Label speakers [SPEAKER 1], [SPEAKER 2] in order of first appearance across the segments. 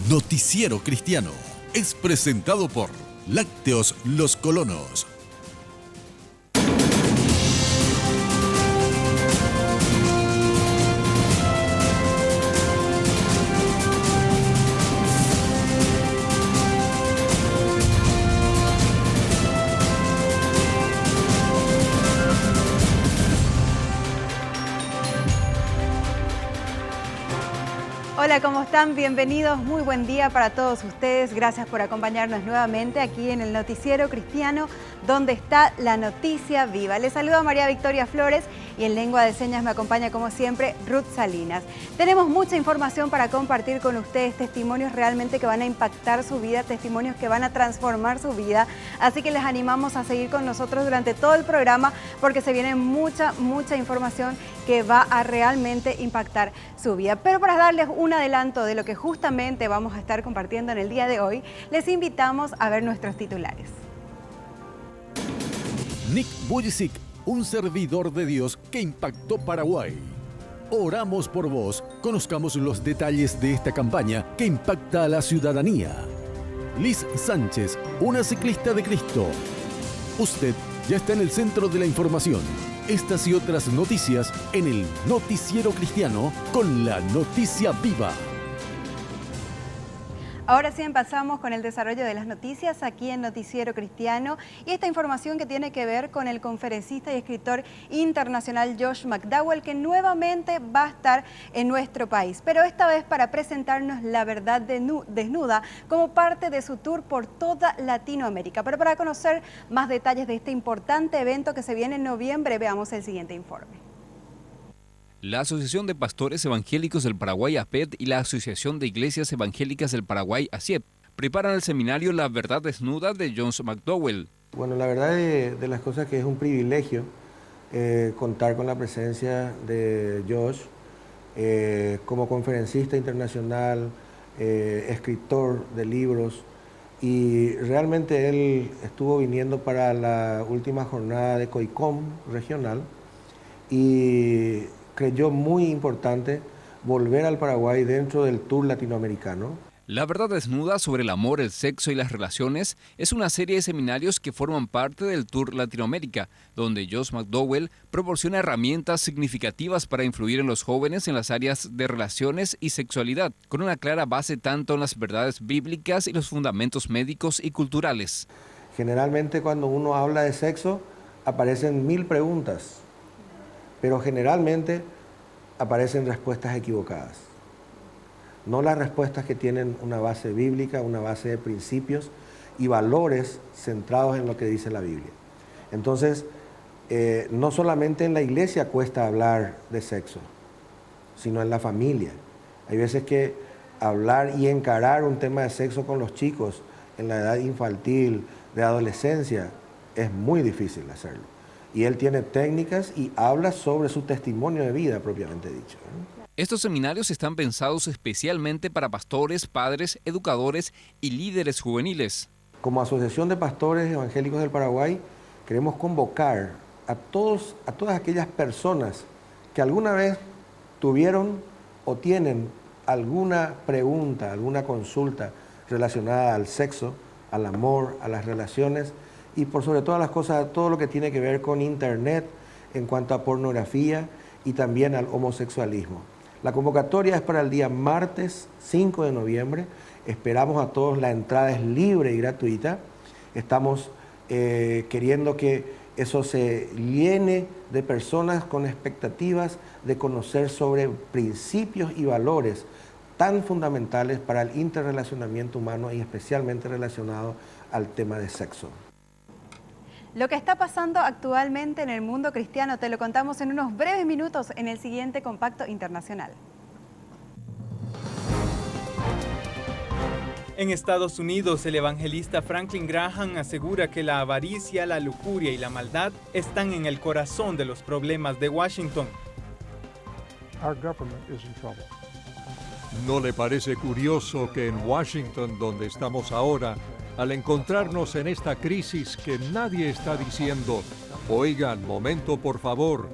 [SPEAKER 1] Noticiero Cristiano es presentado por Lácteos Los Colonos.
[SPEAKER 2] Hola, ¿cómo están? Bienvenidos, muy buen día para todos ustedes. Gracias por acompañarnos nuevamente aquí en el Noticiero Cristiano, donde está la noticia viva. Les saluda María Victoria Flores y en lengua de señas me acompaña como siempre Ruth Salinas. Tenemos mucha información para compartir con ustedes, testimonios realmente que van a impactar su vida, testimonios que van a transformar su vida. Así que les animamos a seguir con nosotros durante todo el programa porque se viene mucha información que va a realmente impactar su vida. Pero para darles un adelanto de lo que justamente vamos a estar compartiendo en el día de hoy, les invitamos a ver nuestros titulares.
[SPEAKER 1] Nick Vujicic, un servidor de Dios que impactó Paraguay. Oramos por vos, conozcamos los detalles de esta campaña que impacta a la ciudadanía. Liz Sánchez, una ciclista de Cristo. Usted ya está en el centro de la información. Estas y otras noticias en el Noticiero Cristiano con la noticia viva.
[SPEAKER 2] Ahora sí empezamos con el desarrollo de las noticias aquí en Noticiero Cristiano y esta información que tiene que ver con el conferencista y escritor internacional Josh McDowell, que nuevamente va a estar en nuestro país, pero esta vez para presentarnos la verdad desnuda como parte de su tour por toda Latinoamérica. Pero para conocer más detalles de este importante evento que se viene en noviembre, veamos el siguiente informe.
[SPEAKER 3] La Asociación de Pastores Evangélicos del Paraguay, APED, y la Asociación de Iglesias Evangélicas del Paraguay, ASIEP, preparan el seminario La Verdad Desnuda de Josh McDowell.
[SPEAKER 4] Bueno, la verdad de las cosas que es un privilegio contar con la presencia de Josh como conferencista internacional, escritor de libros, y realmente él estuvo viniendo para la última jornada de COICOM regional y creyó muy importante volver al Paraguay dentro del tour latinoamericano.
[SPEAKER 3] La Verdad Desnuda sobre el amor, el sexo y las relaciones es una serie de seminarios que forman parte del Tour Latinoamérica, donde Josh McDowell proporciona herramientas significativas para influir en los jóvenes en las áreas de relaciones y sexualidad, con una clara base tanto en las verdades bíblicas y los fundamentos médicos y culturales.
[SPEAKER 4] Generalmente cuando uno habla de sexo aparecen 1000 preguntas, pero generalmente aparecen respuestas equivocadas. No las respuestas que tienen una base bíblica, una base de principios y valores centrados en lo que dice la Biblia. Entonces, no solamente en la iglesia cuesta hablar de sexo, sino en la familia. Hay veces que hablar y encarar un tema de sexo con los chicos en la edad infantil, de adolescencia, es muy difícil hacerlo. Y él tiene técnicas y habla sobre su testimonio de vida propiamente dicho.
[SPEAKER 3] Estos seminarios están pensados especialmente para pastores, padres, educadores y líderes juveniles.
[SPEAKER 4] Como Asociación de Pastores Evangélicos del Paraguay, queremos convocar a todas aquellas personas que alguna vez tuvieron o tienen alguna pregunta, alguna consulta relacionada al sexo, al amor, a las relaciones, y por sobre todas las cosas, todo lo que tiene que ver con internet en cuanto a pornografía y también al homosexualismo. La convocatoria es para el día martes 5 de noviembre. Esperamos a todos, la entrada es libre y gratuita. Estamos queriendo que eso se llene de personas con expectativas de conocer sobre principios y valores tan fundamentales para el interrelacionamiento humano y especialmente relacionado al tema de sexo.
[SPEAKER 2] Lo que está pasando actualmente en el mundo cristiano te lo contamos en unos breves minutos en el siguiente compacto internacional.
[SPEAKER 5] En Estados Unidos, el evangelista Franklin Graham asegura que la avaricia, la lujuria y la maldad están en el corazón de los problemas de Washington.
[SPEAKER 6] ¿No le parece curioso que en Washington, donde estamos ahora, al encontrarnos en esta crisis que nadie está diciendo, oigan, momento por favor,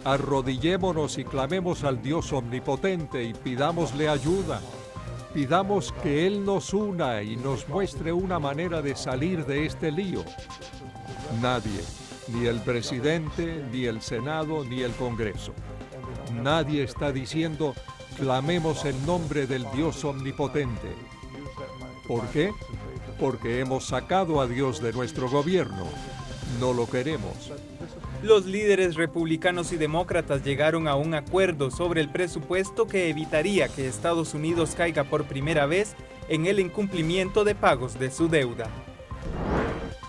[SPEAKER 6] arrodillémonos y clamemos al Dios omnipotente y pidámosle ayuda? Pidamos que Él nos una y nos muestre una manera de salir de este lío. Nadie, ni el presidente, ni el Senado, ni el Congreso. Nadie está diciendo, clamemos el nombre del Dios omnipotente. ¿Por qué? Porque hemos sacado a Dios de nuestro gobierno. No lo queremos.
[SPEAKER 5] Los líderes republicanos y demócratas llegaron a un acuerdo sobre el presupuesto que evitaría que Estados Unidos caiga por primera vez en el incumplimiento de pagos de su deuda.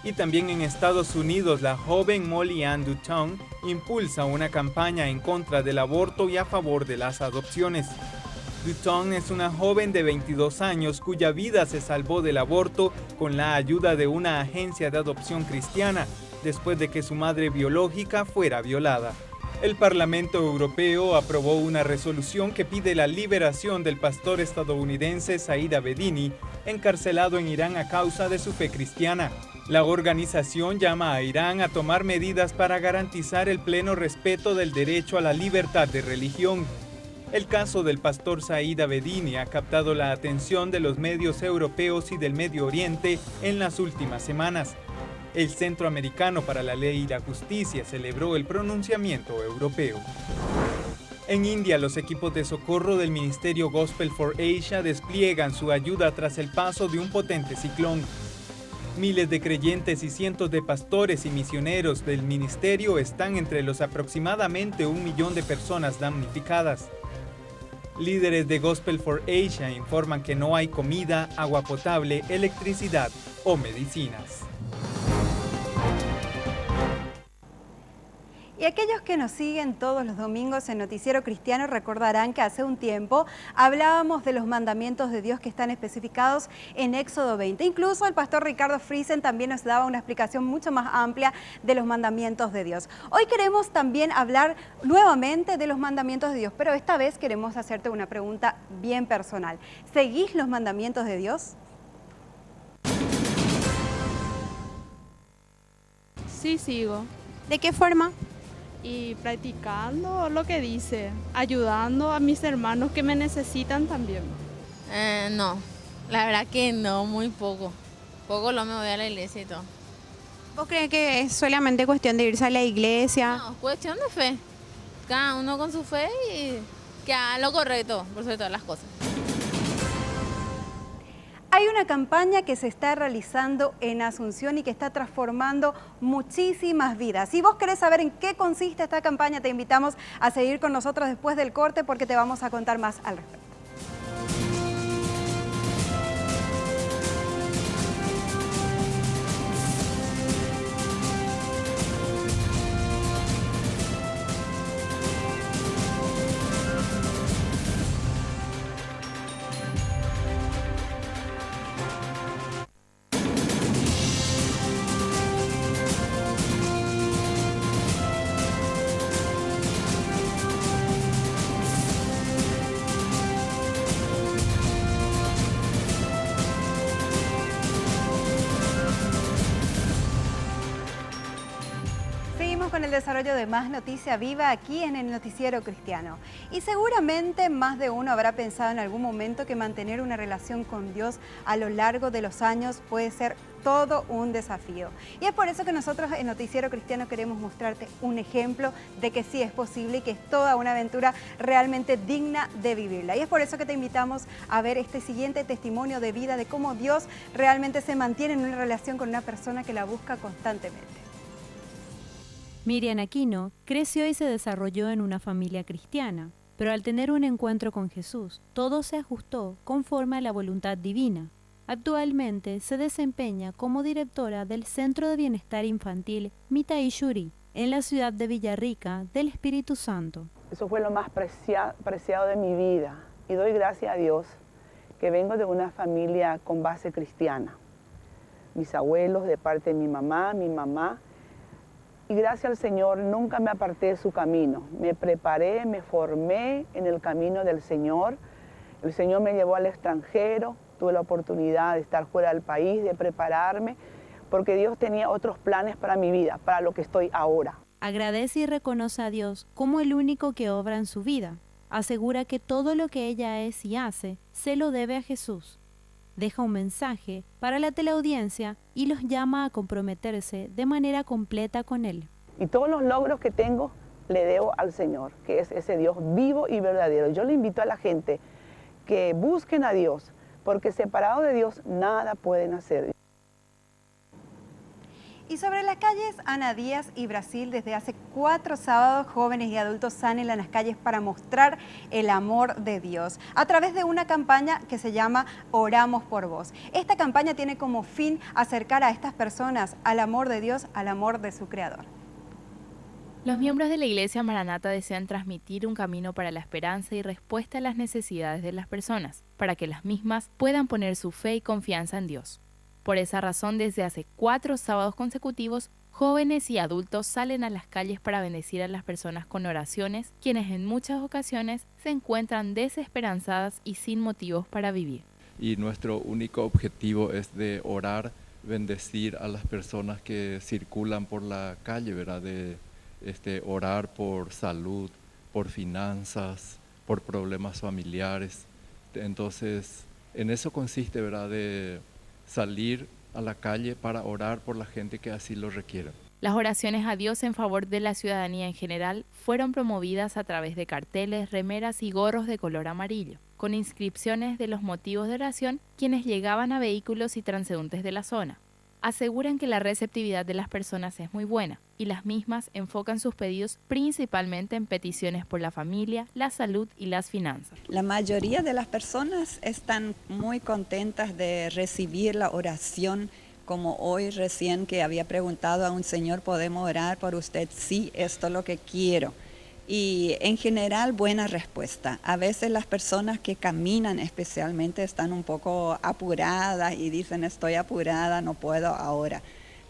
[SPEAKER 5] Y también en Estados Unidos, la joven Molly Ann Dutton impulsa una campaña en contra del aborto y a favor de las adopciones. Dutton es una joven de 22 años cuya vida se salvó del aborto con la ayuda de una agencia de adopción cristiana, después de que su madre biológica fuera violada. El Parlamento Europeo aprobó una resolución que pide la liberación del pastor estadounidense Said Abedini, encarcelado en Irán a causa de su fe cristiana. La organización llama a Irán a tomar medidas para garantizar el pleno respeto del derecho a la libertad de religión. El caso del pastor Said Abedini ha captado la atención de los medios europeos y del Medio Oriente en las últimas semanas. El Centro Americano para la Ley y la Justicia celebró el pronunciamiento europeo. En India, los equipos de socorro del Ministerio Gospel for Asia despliegan su ayuda tras el paso de un potente ciclón. Miles de creyentes y cientos de pastores y misioneros del ministerio están entre los aproximadamente 1 millón de personas damnificadas. Líderes de Gospel for Asia informan que no hay comida, agua potable, electricidad o medicinas.
[SPEAKER 2] Y aquellos que nos siguen todos los domingos en Noticiero Cristiano recordarán que hace un tiempo hablábamos de los mandamientos de Dios que están especificados en Éxodo 20. Incluso el pastor Ricardo Friesen también nos daba una explicación mucho más amplia de los mandamientos de Dios. Hoy queremos también hablar nuevamente de los mandamientos de Dios, pero esta vez queremos hacerte una pregunta bien personal. ¿Seguís los mandamientos de Dios?
[SPEAKER 7] Sí, sigo.
[SPEAKER 2] ¿De qué forma?
[SPEAKER 7] Y practicando lo que dice, ayudando a mis hermanos que me necesitan también.
[SPEAKER 8] No, la verdad que no, muy poco. Poco lo me voy a la iglesia y todo.
[SPEAKER 2] ¿Vos crees que es solamente cuestión de irse a la iglesia?
[SPEAKER 8] No, cuestión de fe. Cada uno con su fe y que haga lo correcto, por sobre todas las cosas.
[SPEAKER 2] Hay una campaña que se está realizando en Asunción y que está transformando muchísimas vidas. Si vos querés saber en qué consiste esta campaña, te invitamos a seguir con nosotros después del corte porque te vamos a contar más al respecto. Con el desarrollo de Más Noticia Viva aquí en el Noticiero Cristiano. Y seguramente más de uno habrá pensado en algún momento que mantener una relación con Dios a lo largo de los años puede ser todo un desafío. Y es por eso que nosotros en Noticiero Cristiano queremos mostrarte un ejemplo de que sí es posible y que es toda una aventura realmente digna de vivirla. Y es por eso que te invitamos a ver este siguiente testimonio de vida de cómo Dios realmente se mantiene en una relación con una persona que la busca constantemente.
[SPEAKER 9] Miriam Aquino creció y se desarrolló en una familia cristiana, pero al tener un encuentro con Jesús, todo se ajustó conforme a la voluntad divina. Actualmente se desempeña como directora del Centro de Bienestar Infantil Mitai Shuri, en la ciudad de Villarrica del Espíritu Santo.
[SPEAKER 10] Eso fue lo más preciado de mi vida y doy gracias a Dios que vengo de una familia con base cristiana. Mis abuelos de parte de mi mamá, y gracias al Señor nunca me aparté de su camino. Me preparé, me formé en el camino del Señor. El Señor me llevó al extranjero, tuve la oportunidad de estar fuera del país, de prepararme, porque Dios tenía otros planes para mi vida, para lo que estoy ahora.
[SPEAKER 9] Agradece y reconoce a Dios como el único que obra en su vida. asegura que todo lo que ella es y hace se lo debe a Jesús. Deja un mensaje para la teleaudiencia y los llama a comprometerse de manera completa con Él.
[SPEAKER 10] Y todos los logros que tengo le debo al Señor, que es ese Dios vivo y verdadero. Yo le invito a la gente que busquen a Dios, porque separado de Dios nada pueden hacer.
[SPEAKER 2] Y sobre las calles Ana Díaz y Brasil, desde hace 4 sábados, jóvenes y adultos salen a las calles para mostrar el amor de Dios a través de una campaña que se llama Oramos por Vos. Esta campaña tiene como fin acercar a estas personas al amor de Dios, al amor de su Creador.
[SPEAKER 11] Los miembros de la Iglesia Maranata desean transmitir un camino para la esperanza y respuesta a las necesidades de las personas, para que las mismas puedan poner su fe y confianza en Dios. Por esa razón, desde hace 4 sábados consecutivos, jóvenes y adultos salen a las calles para bendecir a las personas con oraciones, quienes en muchas ocasiones se encuentran desesperanzadas y sin motivos para vivir.
[SPEAKER 12] Y nuestro único objetivo es de orar, bendecir a las personas que circulan por la calle, ¿verdad? Orar por salud, por finanzas, por problemas familiares. Entonces, en eso consiste, ¿verdad?, de salir a la calle para orar por la gente que así lo requiere.
[SPEAKER 11] Las oraciones a Dios en favor de la ciudadanía en general fueron promovidas a través de carteles, remeras y gorros de color amarillo, con inscripciones de los motivos de oración quienes llegaban a vehículos y transeúntes de la zona. Aseguran que la receptividad de las personas es muy buena y las mismas enfocan sus pedidos principalmente en peticiones por la familia, la salud y las finanzas.
[SPEAKER 13] La mayoría de las personas están muy contentas de recibir la oración, como hoy recién que había preguntado a un señor, ¿podemos orar por usted? Sí, esto es lo que quiero. Y en general buena respuesta. A veces las personas que caminan especialmente están un poco apuradas y dicen estoy apurada, no puedo ahora.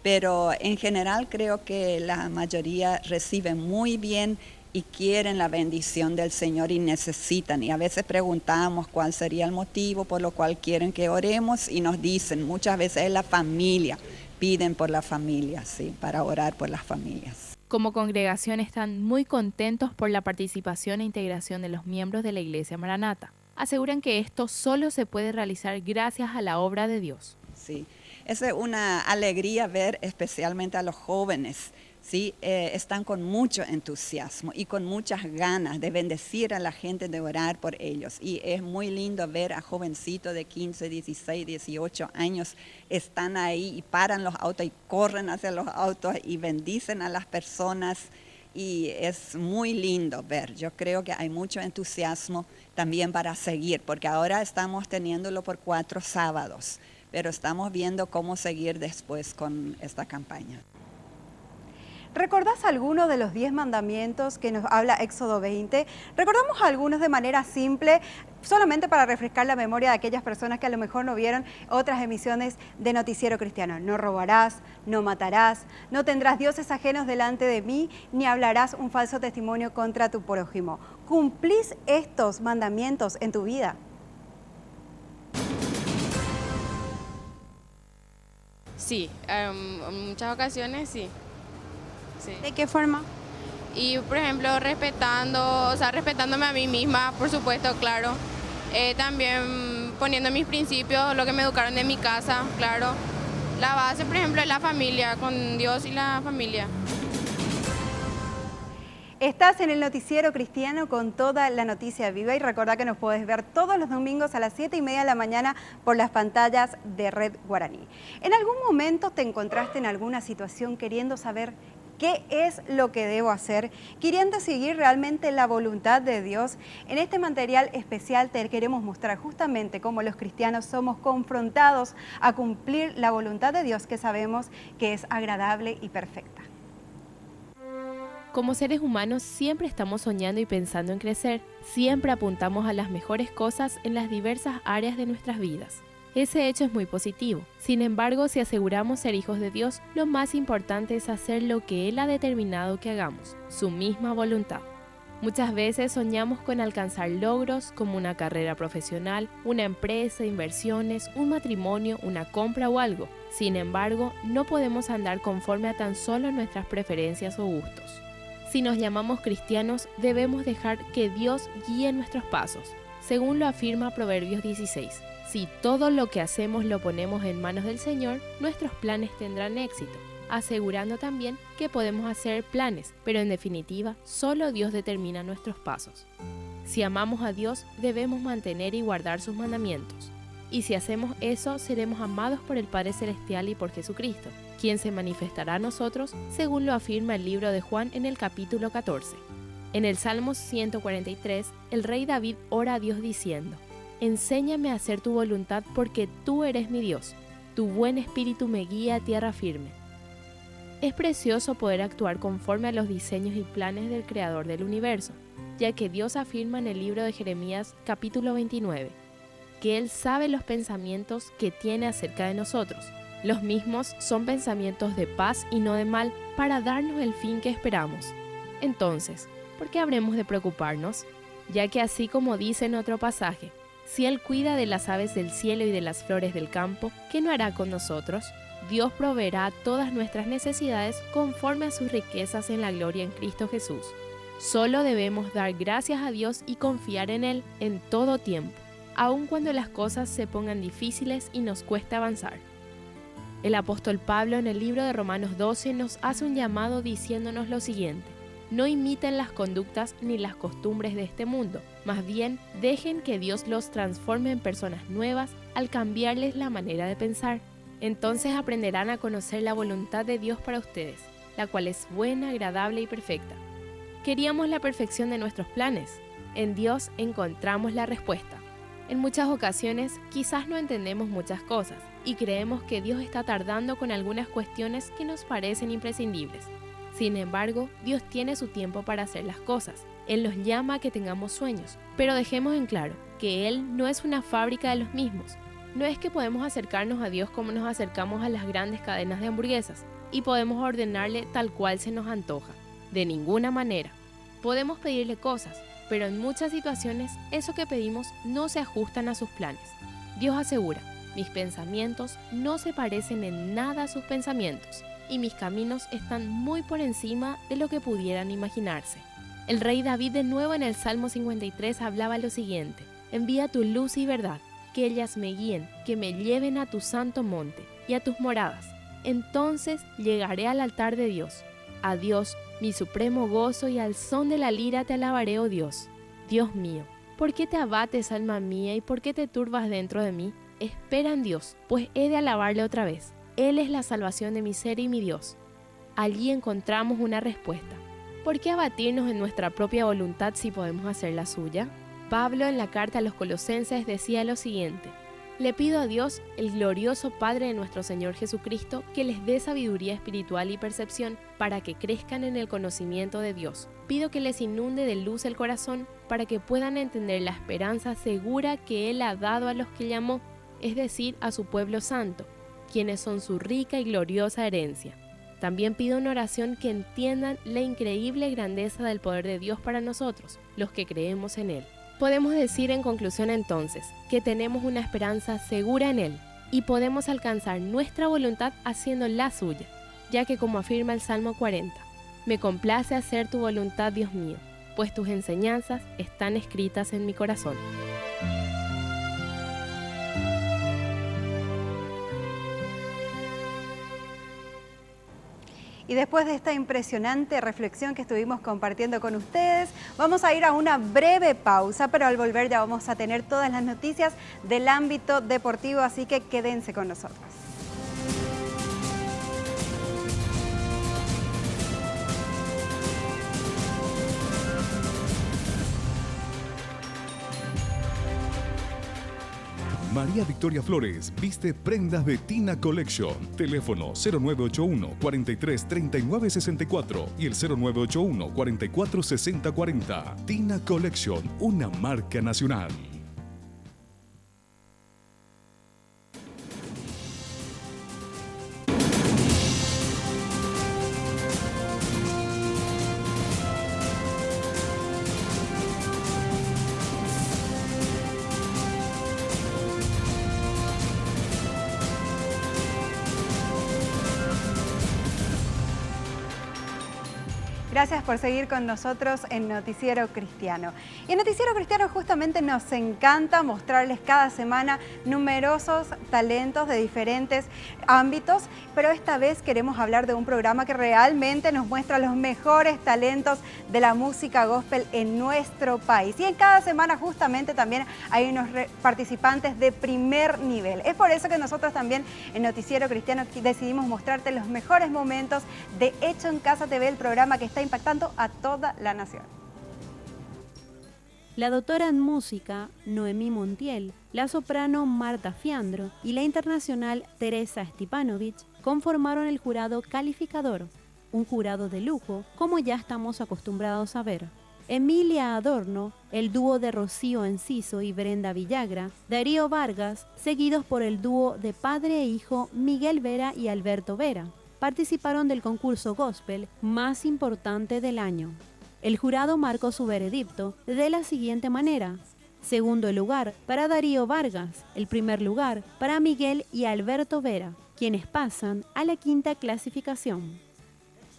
[SPEAKER 13] Pero en general creo que la mayoría reciben muy bien y quieren la bendición del Señor y necesitan. Y a veces preguntamos cuál sería el motivo por lo cual quieren que oremos y nos dicen, muchas veces es la familia, piden por la familia, sí, para orar por las familias.
[SPEAKER 11] Como congregación están muy contentos por la participación e integración de los miembros de la Iglesia Maranata. Aseguran que esto solo se puede realizar gracias a la obra de Dios.
[SPEAKER 13] Sí, es una alegría ver especialmente a los jóvenes. Sí, están con mucho entusiasmo y con muchas ganas de bendecir a la gente, de orar por ellos. Y es muy lindo ver a jovencitos de 15, 16, 18 años, están ahí y paran los autos y corren hacia los autos y bendicen a las personas. Y es muy lindo ver. Yo creo que hay mucho entusiasmo también para seguir, porque ahora estamos teniéndolo por 4 sábados, pero estamos viendo cómo seguir después con esta campaña.
[SPEAKER 2] ¿Recordás algunos de los 10 mandamientos que nos habla Éxodo 20? Recordamos algunos de manera simple, solamente para refrescar la memoria de aquellas personas que a lo mejor no vieron otras emisiones de Noticiero Cristiano. No robarás, no matarás, no tendrás dioses ajenos delante de mí, ni hablarás un falso testimonio contra tu prójimo. ¿Cumplís estos mandamientos en tu vida?
[SPEAKER 8] Sí, en muchas ocasiones sí. Sí.
[SPEAKER 2] ¿De qué forma?
[SPEAKER 8] Y por ejemplo respetándome a mí misma, por supuesto, claro. También poniendo mis principios, lo que me educaron de mi casa, claro. La base, por ejemplo, es la familia, con Dios y la familia.
[SPEAKER 2] Estás en el Noticiero Cristiano con toda la noticia viva y recordá que nos podés ver todos los domingos a las 7:30 de la mañana por las pantallas de Red Guaraní. ¿En algún momento te encontraste en alguna situación queriendo saber qué es lo que debo hacer, queriendo seguir realmente la voluntad de Dios? En este material especial te queremos mostrar justamente cómo los cristianos somos confrontados a cumplir la voluntad de Dios, que sabemos que es agradable y perfecta.
[SPEAKER 11] Como seres humanos siempre estamos soñando y pensando en crecer, siempre apuntamos a las mejores cosas en las diversas áreas de nuestras vidas. Ese hecho es muy positivo. Sin embargo, si aseguramos ser hijos de Dios, lo más importante es hacer lo que Él ha determinado que hagamos, su misma voluntad. Muchas veces soñamos con alcanzar logros como una carrera profesional, una empresa, inversiones, un matrimonio, una compra o algo. Sin embargo, no podemos andar conforme a tan solo nuestras preferencias o gustos. Si nos llamamos cristianos, debemos dejar que Dios guíe nuestros pasos, según lo afirma Proverbios 16. Si todo lo que hacemos lo ponemos en manos del Señor, nuestros planes tendrán éxito, asegurando también que podemos hacer planes, pero en definitiva, solo Dios determina nuestros pasos. Si amamos a Dios, debemos mantener y guardar sus mandamientos. Y si hacemos eso, seremos amados por el Padre Celestial y por Jesucristo, quien se manifestará a nosotros, según lo afirma el libro de Juan en el capítulo 14. En el Salmo 143, el rey David ora a Dios diciendo: «Enséñame a hacer tu voluntad porque tú eres mi Dios. Tu buen espíritu me guía a tierra firme». Es precioso poder actuar conforme a los diseños y planes del Creador del universo, ya que Dios afirma en el libro de Jeremías capítulo 29, que Él sabe los pensamientos que tiene acerca de nosotros. Los mismos son pensamientos de paz y no de mal, para darnos el fin que esperamos. Entonces, ¿por qué habremos de preocuparnos? Ya que así como dice en otro pasaje, si Él cuida de las aves del cielo y de las flores del campo, ¿qué no hará con nosotros? Dios proveerá todas nuestras necesidades conforme a sus riquezas en la gloria en Cristo Jesús. Solo debemos dar gracias a Dios y confiar en Él en todo tiempo, aun cuando las cosas se pongan difíciles y nos cuesta avanzar. El apóstol Pablo en el libro de Romanos 12 nos hace un llamado diciéndonos lo siguiente: no imiten las conductas ni las costumbres de este mundo, más bien dejen que Dios los transforme en personas nuevas al cambiarles la manera de pensar. Entonces aprenderán a conocer la voluntad de Dios para ustedes, la cual es buena, agradable y perfecta. Queríamos la perfección de nuestros planes. En Dios encontramos la respuesta. En muchas ocasiones quizás no entendemos muchas cosas y creemos que Dios está tardando con algunas cuestiones que nos parecen imprescindibles. Sin embargo, Dios tiene su tiempo para hacer las cosas. Él nos llama a que tengamos sueños, pero dejemos en claro que Él no es una fábrica de los mismos. No es que podemos acercarnos a Dios como nos acercamos a las grandes cadenas de hamburguesas y podemos ordenarle tal cual se nos antoja. De ninguna manera. Podemos pedirle cosas, pero en muchas situaciones eso que pedimos no se ajustan a sus planes. Dios asegura: mis pensamientos no se parecen en nada a sus pensamientos, y mis caminos están muy por encima de lo que pudieran imaginarse. El rey David de nuevo en el Salmo 53 hablaba lo siguiente: envía tu luz y verdad, que ellas me guíen, que me lleven a tu santo monte y a tus moradas. Entonces llegaré al altar de Dios. A Dios, mi supremo gozo, y al son de la lira te alabaré, oh Dios. Dios mío, ¿por qué te abates, alma mía, y por qué te turbas dentro de mí? Espera en Dios, pues he de alabarle otra vez. Él es la salvación de mi ser y mi Dios. Allí encontramos una respuesta. ¿Por qué abatirnos en nuestra propia voluntad si podemos hacer la suya? Pablo en la carta a los Colosenses decía lo siguiente: le pido a Dios, el glorioso Padre de nuestro Señor Jesucristo, que les dé sabiduría espiritual y percepción para que crezcan en el conocimiento de Dios. Pido que les inunde de luz el corazón para que puedan entender la esperanza segura que Él ha dado a los que llamó, es decir, a su pueblo santo, quienes son su rica y gloriosa herencia. También pido en oración que entiendan la increíble grandeza del poder de Dios para nosotros, los que creemos en Él. Podemos decir en conclusión entonces que tenemos una esperanza segura en Él y podemos alcanzar nuestra voluntad haciendo la suya, ya que como afirma el Salmo 40, me complace hacer tu voluntad, Dios mío, pues tus enseñanzas están escritas en mi corazón.
[SPEAKER 2] Y después de esta impresionante reflexión que estuvimos compartiendo con ustedes, vamos a ir a una breve pausa, pero al volver ya vamos a tener todas las noticias del ámbito deportivo, así que quédense con nosotros.
[SPEAKER 14] María Victoria Flores viste prendas de Tina Collection. Teléfono 0981 43 39 64 y el 0981 44 60 40. Tina Collection, una marca nacional.
[SPEAKER 2] Gracias por seguir con nosotros en Noticiero Cristiano. Y en Noticiero Cristiano justamente nos encanta mostrarles cada semana numerosos talentos de diferentes ámbitos, pero esta vez queremos hablar de un programa que realmente nos muestra los mejores talentos de la música gospel en nuestro país. Y en cada semana justamente también hay unos participantes de primer nivel. Es por eso que nosotros también en Noticiero Cristiano decidimos mostrarte los mejores momentos de Hecho en Casa TV, el programa que está impactando a toda la nación.
[SPEAKER 9] La doctora en música, Noemí Montiel, la soprano Marta Fiandro y la internacional Teresa Stipanovich conformaron el jurado calificador, un jurado de lujo, como ya estamos acostumbrados a ver. Emilia Adorno, el dúo de Rocío Enciso y Brenda Villagra, Darío Vargas, seguidos por el dúo de padre e hijo Miguel Vera y Alberto Vera, participaron del concurso gospel más importante del año. El jurado marcó su veredicto de la siguiente manera: segundo lugar para Darío Vargas, el primer lugar para Miguel y Alberto Vera, quienes pasan a la quinta clasificación.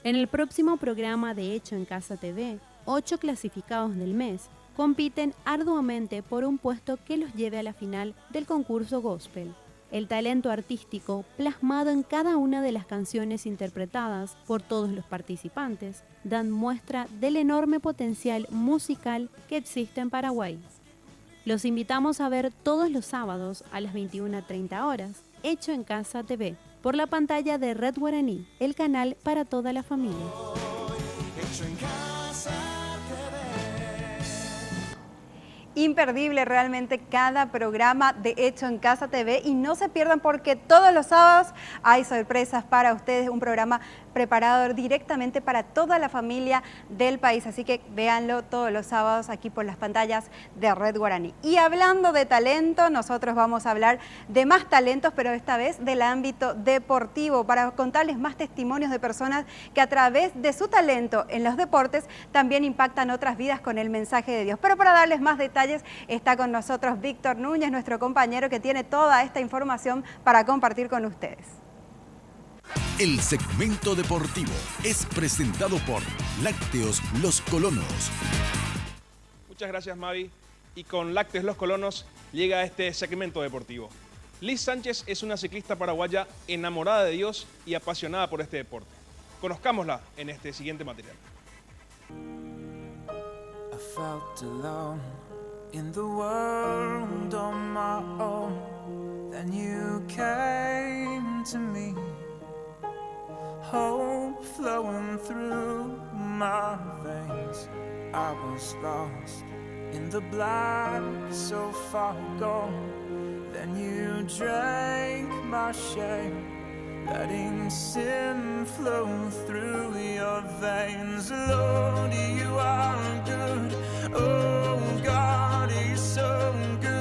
[SPEAKER 9] En el próximo programa de Hecho en Casa TV, 8 clasificados del mes compiten arduamente por un puesto que los lleve a la final del concurso gospel. El talento artístico plasmado en cada una de las canciones interpretadas por todos los participantes dan muestra del enorme potencial musical que existe en Paraguay. Los invitamos a ver todos los sábados a las 21:30 horas, Hecho en Casa TV, por la pantalla de Red Guaraní, el canal para toda la familia.
[SPEAKER 2] Imperdible realmente cada programa de Hecho en Casa TV, y no se pierdan porque todos los sábados hay sorpresas para ustedes, un programa preparado directamente para toda la familia del país, así que véanlo todos los sábados aquí por las pantallas de Red Guaraní. Y hablando de talento, nosotros vamos a hablar de más talentos, pero esta vez del ámbito deportivo, para contarles más testimonios de personas que a través de su talento en los deportes también impactan otras vidas con el mensaje de Dios. Pero para darles más detalles, está con nosotros Víctor Núñez, nuestro compañero que tiene toda esta información para compartir con ustedes.
[SPEAKER 1] El segmento deportivo es presentado por Lácteos Los Colonos.
[SPEAKER 15] Muchas gracias, Mavi. Y con Lácteos Los Colonos llega este segmento deportivo. Liz Sánchez es una ciclista paraguaya enamorada de Dios y apasionada por este deporte. Conozcámosla en este siguiente material.
[SPEAKER 16] I felt alone in the world on my own. Then you came to me. Hope flowing through my veins. I was lost in the black, so far gone. Then you drank my shame, letting sin flow through your veins. Lord, you are good. Oh God, you're so good.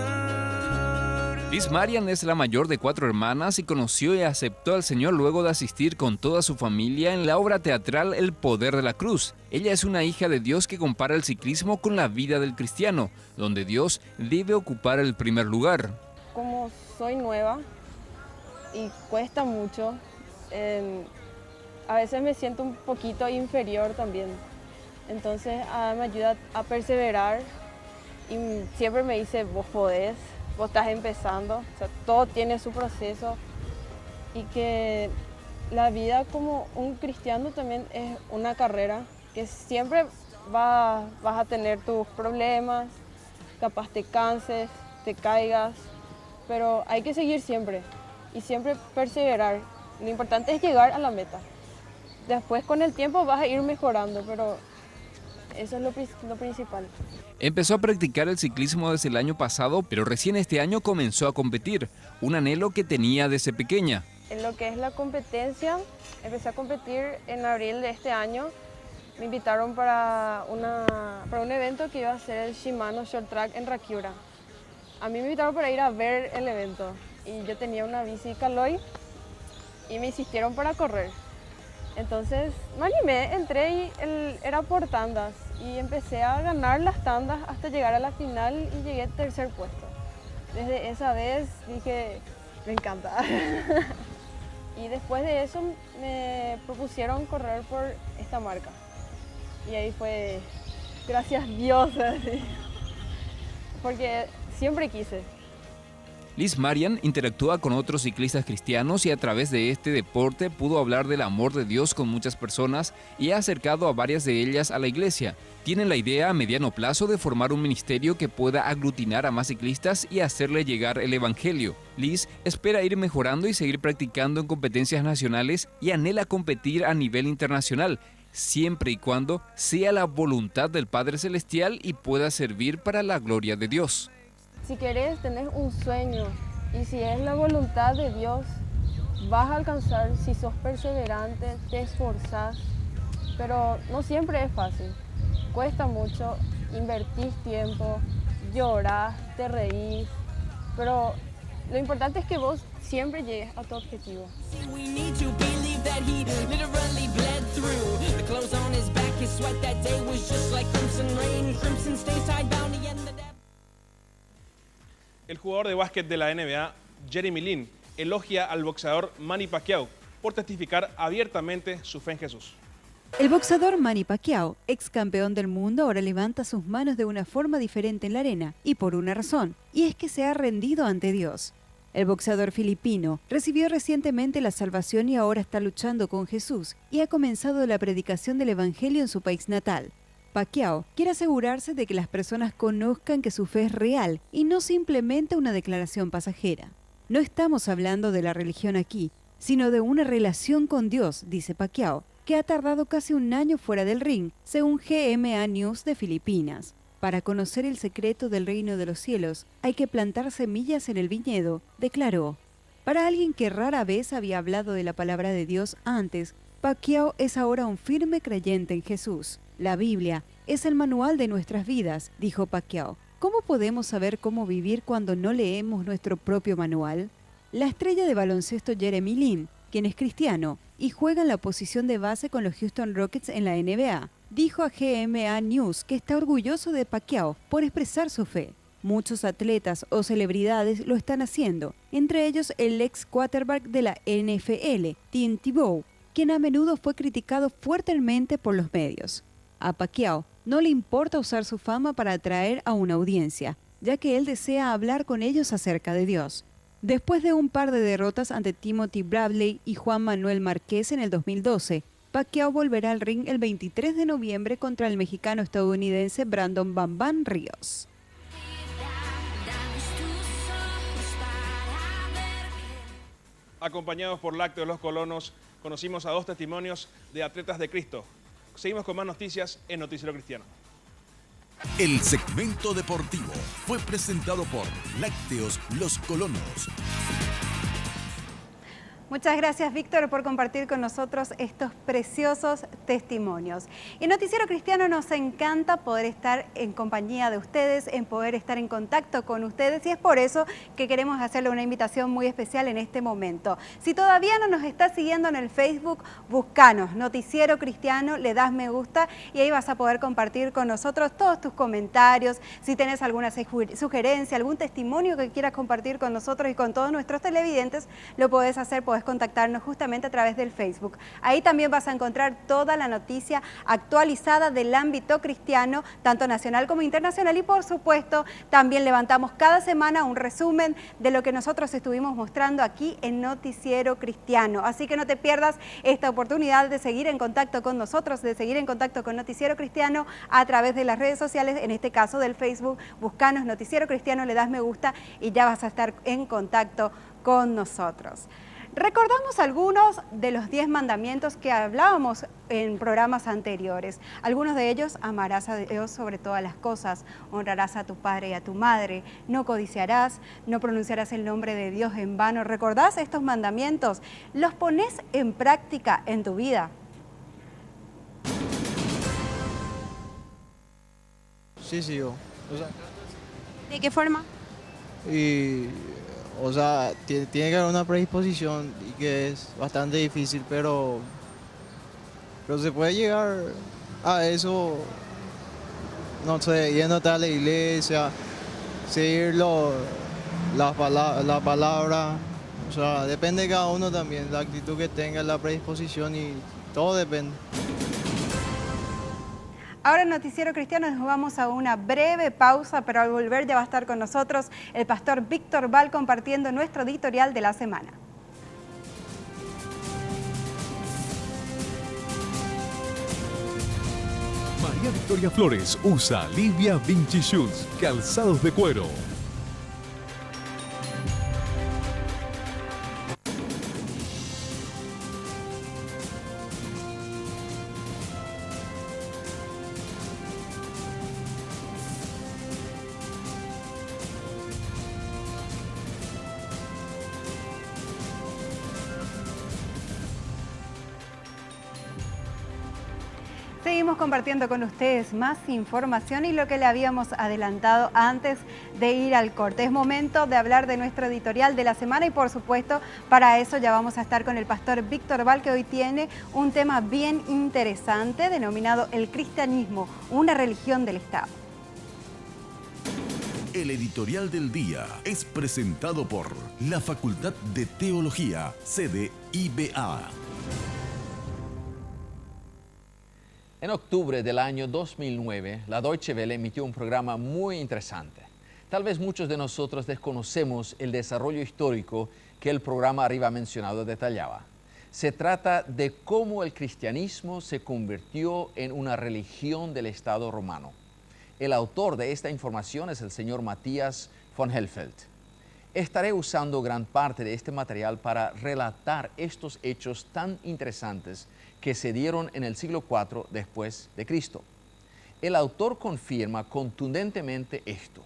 [SPEAKER 3] Liz Marian es la mayor de 4 hermanas y conoció y aceptó al Señor luego de asistir con toda su familia en la obra teatral El Poder de la Cruz. Ella es una hija de Dios que compara el ciclismo con la vida del cristiano, donde Dios debe ocupar el primer lugar.
[SPEAKER 17] Como soy nueva y cuesta mucho, a veces me siento un poquito inferior también. Entonces me ayuda a perseverar y siempre me dice, vos podés. Vos estás empezando, o sea, todo tiene su proceso, y que la vida como un cristiano también es una carrera, que siempre vas a tener tus problemas, capaz te canses, te caigas, pero hay que seguir siempre y siempre perseverar. Lo importante es llegar a la meta. Después con el tiempo vas a ir mejorando, pero eso es lo principal.
[SPEAKER 3] Empezó a practicar el ciclismo desde el año pasado, pero recién este año comenzó a competir, un anhelo que tenía desde pequeña.
[SPEAKER 17] En lo que es la competencia, empecé a competir en abril de este año. Me invitaron para un evento que iba a ser el Shimano Short Track en Raquiura. A mí me invitaron para ir a ver el evento, y yo tenía una bici Caloi y me insistieron para correr. Entonces me animé, entré y era por tandas y empecé a ganar las tandas hasta llegar a la final y llegué tercer puesto. Desde esa vez dije, me encanta. Y después de eso me propusieron correr por esta marca. Y ahí fue, gracias Dios, así. Porque siempre quise.
[SPEAKER 3] Liz Marian interactúa con otros ciclistas cristianos y a través de este deporte pudo hablar del amor de Dios con muchas personas y ha acercado a varias de ellas a la iglesia. Tienen la idea a mediano plazo de formar un ministerio que pueda aglutinar a más ciclistas y hacerle llegar el evangelio. Liz espera ir mejorando y seguir practicando en competencias nacionales y anhela competir a nivel internacional, siempre y cuando sea la voluntad del Padre Celestial y pueda servir para la gloria de Dios.
[SPEAKER 17] Si querés, tenés un sueño y si es la voluntad de Dios, vas a alcanzar si sos perseverante, te esforzás, pero no siempre es fácil. Cuesta mucho, invertís tiempo, llorás, te reís, pero lo importante es que vos siempre llegues a tu objetivo.
[SPEAKER 15] El jugador de básquet de la NBA, Jeremy Lin, elogia al boxeador Manny Pacquiao por testificar abiertamente su fe en Jesús.
[SPEAKER 2] El boxeador Manny Pacquiao, ex campeón del mundo, ahora levanta sus manos de una forma diferente en la arena, y por una razón, y es que se ha rendido ante Dios. El boxeador filipino recibió recientemente la salvación y ahora está luchando con Jesús, y ha comenzado la predicación del Evangelio en su país natal. Pacquiao quiere asegurarse de que las personas conozcan que su fe es real y no simplemente una declaración pasajera. No estamos hablando de la religión aquí, sino de una relación con Dios, dice Pacquiao, que ha tardado casi un año fuera del ring, según GMA News de Filipinas. Para conocer el secreto del reino de los cielos, hay que plantar semillas en el viñedo, declaró. Para alguien que rara vez había hablado de la palabra de Dios antes, Pacquiao es ahora un firme creyente en Jesús. La Biblia es el manual de nuestras vidas, dijo Pacquiao. ¿Cómo podemos saber cómo vivir cuando no leemos nuestro propio manual? La estrella de baloncesto Jeremy Lin, quien es cristiano y juega en la posición de base con los Houston Rockets en la NBA, dijo a GMA News que está orgulloso de Pacquiao por expresar su fe. Muchos atletas o celebridades lo están haciendo, entre ellos el ex quarterback de la NFL, Tim Tebow, quien a menudo fue criticado fuertemente por los medios. A Pacquiao no le importa usar su fama para atraer a una audiencia, ya que él desea hablar con ellos acerca de Dios. Después de un par de derrotas ante Timothy Bradley y Juan Manuel Márquez en el 2012, Pacquiao volverá al ring el 23 de noviembre contra el mexicano-estadounidense Brandon Bam Bam Ríos.
[SPEAKER 15] Acompañados por Lácteos Los Colonos, conocimos a 2 testimonios de atletas de Cristo. Seguimos con más noticias en Noticiero Cristiano.
[SPEAKER 1] El segmento deportivo fue presentado por Lácteos Los Colonos.
[SPEAKER 2] Muchas gracias, Víctor, por compartir con nosotros estos preciosos testimonios. Y en Noticiero Cristiano nos encanta poder estar en compañía de ustedes, en poder estar en contacto con ustedes, y es por eso que queremos hacerle una invitación muy especial en este momento. Si todavía no nos estás siguiendo en el Facebook, búscanos, Noticiero Cristiano, le das me gusta y ahí vas a poder compartir con nosotros todos tus comentarios. Si tienes alguna sugerencia, algún testimonio que quieras compartir con nosotros y con todos nuestros televidentes, lo puedes hacer, puedes contactarnos justamente a través del Facebook. Ahí también vas a encontrar toda la noticia actualizada del ámbito cristiano, tanto nacional como internacional, y por supuesto también levantamos cada semana un resumen de lo que nosotros estuvimos mostrando aquí en Noticiero Cristiano. Así que no te pierdas esta oportunidad de seguir en contacto con nosotros, de seguir en contacto con Noticiero Cristiano a través de las redes sociales, en este caso del Facebook. Buscanos Noticiero Cristiano, le das me gusta y ya vas a estar en contacto con nosotros. Recordamos algunos de los 10 mandamientos que hablábamos en programas anteriores. Algunos de ellos: amarás a Dios sobre todas las cosas, honrarás a tu padre y a tu madre, no codiciarás, no pronunciarás el nombre de Dios en vano. ¿Recordás estos mandamientos? ¿Los pones en práctica en tu vida?
[SPEAKER 18] Sí, o sea,
[SPEAKER 2] ¿de qué forma?
[SPEAKER 18] O sea, tiene que haber una predisposición y que es bastante difícil, pero se puede llegar a eso, no sé, yéndote a la iglesia, seguir la palabra, o sea, depende de cada uno también, la actitud que tenga, la predisposición, y todo depende.
[SPEAKER 2] Ahora en Noticiero Cristiano nos vamos a una breve pausa, pero al volver ya va a estar con nosotros el pastor Víctor Val compartiendo nuestro editorial de la semana.
[SPEAKER 14] María Victoria Flores usa Livia Vinci Shoes, calzados de cuero.
[SPEAKER 2] Seguimos compartiendo con ustedes más información y lo que le habíamos adelantado antes de ir al corte. Es momento de hablar de nuestro editorial de la semana y por supuesto para eso ya vamos a estar con el pastor Víctor Val, que hoy tiene un tema bien interesante denominado el cristianismo, una religión del Estado.
[SPEAKER 1] El editorial del día es presentado por la Facultad de Teología, sede IBA.
[SPEAKER 19] En octubre del año 2009, la Deutsche Welle emitió un programa muy interesante. Tal vez muchos de nosotros desconocemos el desarrollo histórico que el programa arriba mencionado detallaba. Se trata de cómo el cristianismo se convirtió en una religión del Estado romano. El autor de esta información es el señor Matthias von Helfeld. Estaré usando gran parte de este material para relatar estos hechos tan interesantes que se dieron en el siglo IV después de Cristo. El autor confirma contundentemente esto.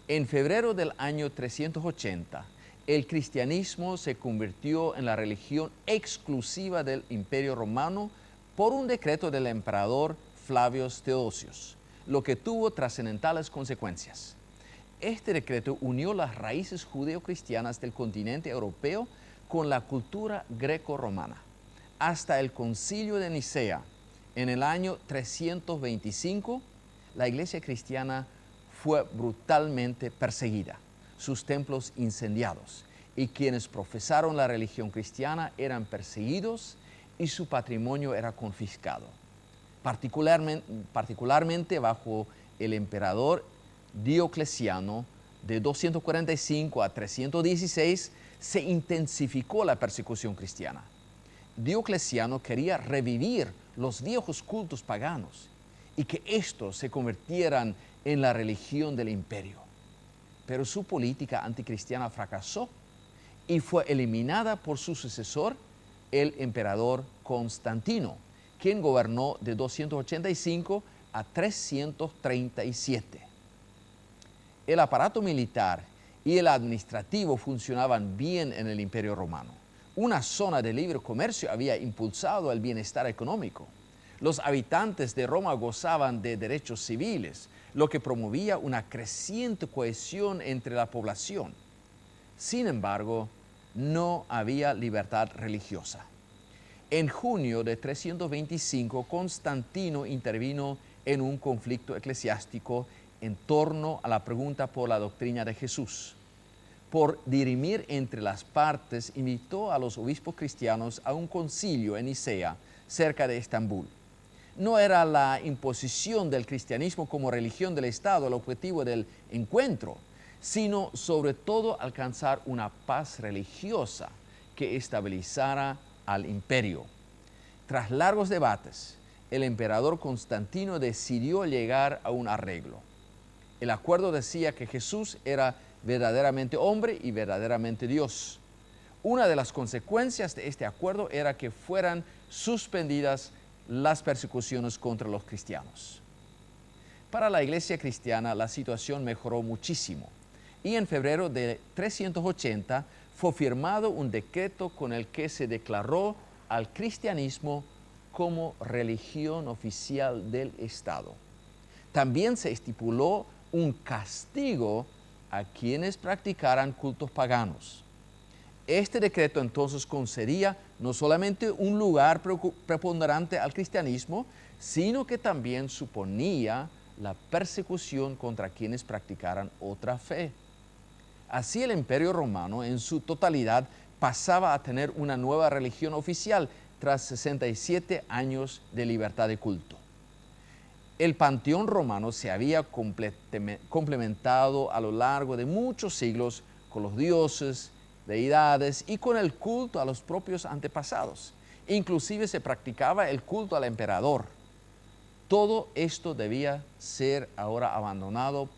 [SPEAKER 19] En febrero del año 380, el cristianismo se convirtió en la religión exclusiva del Imperio Romano por un decreto del emperador Flavio Theodosius, lo que tuvo trascendentales consecuencias. Este decreto unió las raíces judeo-cristianas del continente europeo con la cultura greco-romana. Hasta el Concilio de Nicea, en el año 325, la iglesia cristiana fue brutalmente perseguida, sus templos incendiados, y quienes profesaron la religión cristiana eran perseguidos y su patrimonio era confiscado. Particularmente bajo el emperador Diocleciano, de 245 a 316, se intensificó la persecución cristiana. Diocleciano quería revivir los viejos cultos paganos y que estos se convirtieran en la religión del imperio. Pero su política anticristiana fracasó y fue eliminada por su sucesor, el emperador Constantino, quien gobernó de 285 a 337. El aparato militar y el administrativo funcionaban bien en el Imperio Romano. Una zona de libre comercio había impulsado el bienestar económico. Los habitantes de Roma gozaban de derechos civiles, lo que promovía una creciente cohesión entre la población. Sin embargo, no había libertad religiosa. En junio de 325, Constantino intervino en un conflicto eclesiástico en torno a la pregunta por la doctrina de Jesús. Por dirimir entre las partes, invitó a los obispos cristianos a un concilio en Nicea, cerca de Estambul. No era la imposición del cristianismo como religión del Estado el objetivo del encuentro, sino sobre todo alcanzar una paz religiosa que estabilizara al imperio. Tras largos debates, el emperador Constantino decidió llegar a un arreglo. El acuerdo decía que Jesús era verdaderamente hombre y verdaderamente Dios. Una de las consecuencias de este acuerdo era que fueran suspendidas las persecuciones contra los cristianos. Para la iglesia cristiana la situación mejoró muchísimo y en febrero de 380 fue firmado un decreto con el que se declaró al cristianismo como religión oficial del Estado. También se estipuló un castigo a quienes practicaran cultos paganos. Este decreto entonces concedía no solamente un lugar preponderante al cristianismo, sino que también suponía la persecución contra quienes practicaran otra fe. Así el Imperio Romano en su totalidad pasaba a tener una nueva religión oficial tras 67 años de libertad de culto. El panteón romano se había complementado a lo largo de muchos siglos con los dioses, deidades y con el culto a los propios antepasados. Inclusive se practicaba el culto al emperador. Todo esto debía ser ahora abandonado